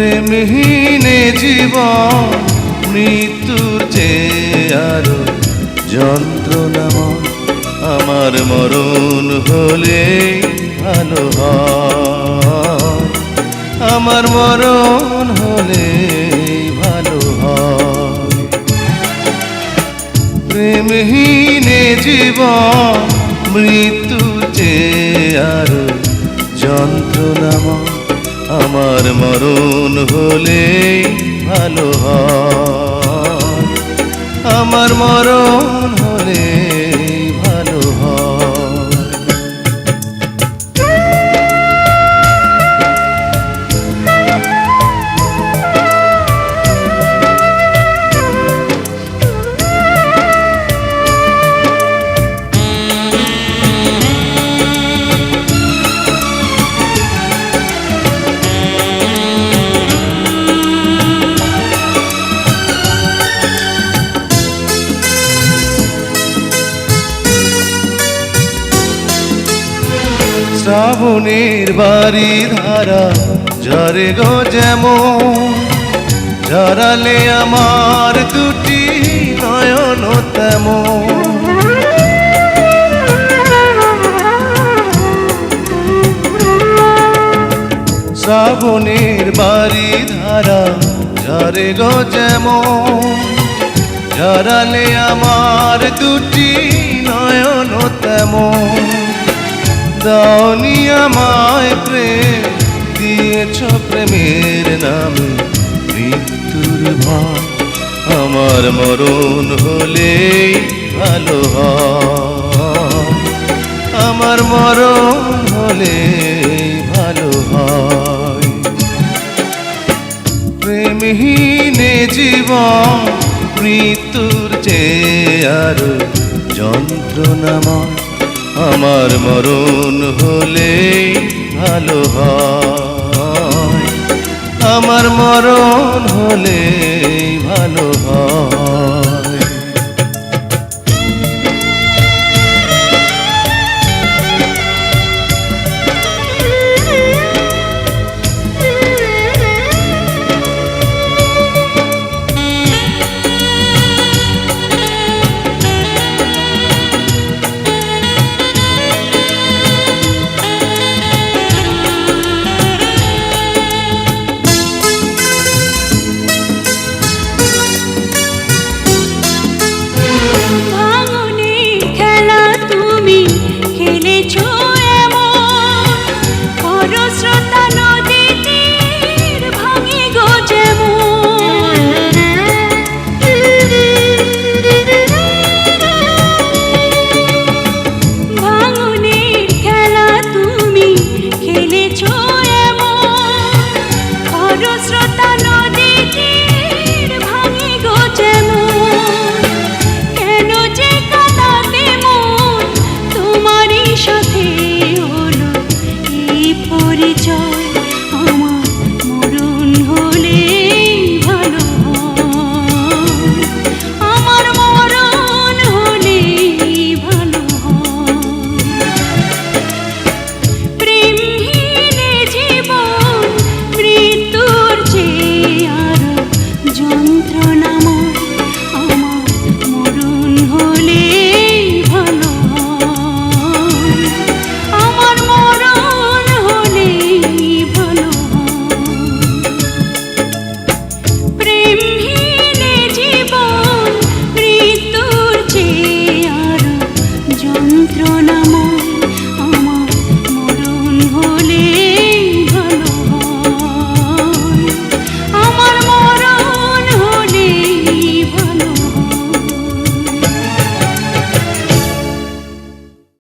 প্রেমহীনে জীবন মৃত্যুর চেয়ে আরো যন্ত্রণাময়। আমার মরণ হলে ভালো হয়, আমার মরণ হলে ভালো হয়। প্রেমহীনে জীবন মৃত্যুর চেয়ে আরো যন্ত্রণাময়। আমার মরণ হলে ভালো হয়, আমার মরণ হলে ভালো হয়। শ্রাবণের বাড়ি ধারা ঝরে গো যেমন, ঝরালে আমার দুটি নয়ন তেমন। শ্রাবণের বাড়ি ধারা ঝরে গো যেমন, ঝরালে আমার দুটি নয়ন তেমন। দাওনি আমায় প্রেম, দিয়েছ প্রেমের নামে মৃত্যুর ভয়। আমার মরণ হলে ভালো হয়, আমার মরণ হলে ভালো হয়। প্রেমহীনে জীবন মৃত্যুর চেয়ে আরো যন্ত্রণাময়। আমার মরণ হলে ভালো হয়, আমার মরণ হলে ভালো হয়। স্রোতা নদীতে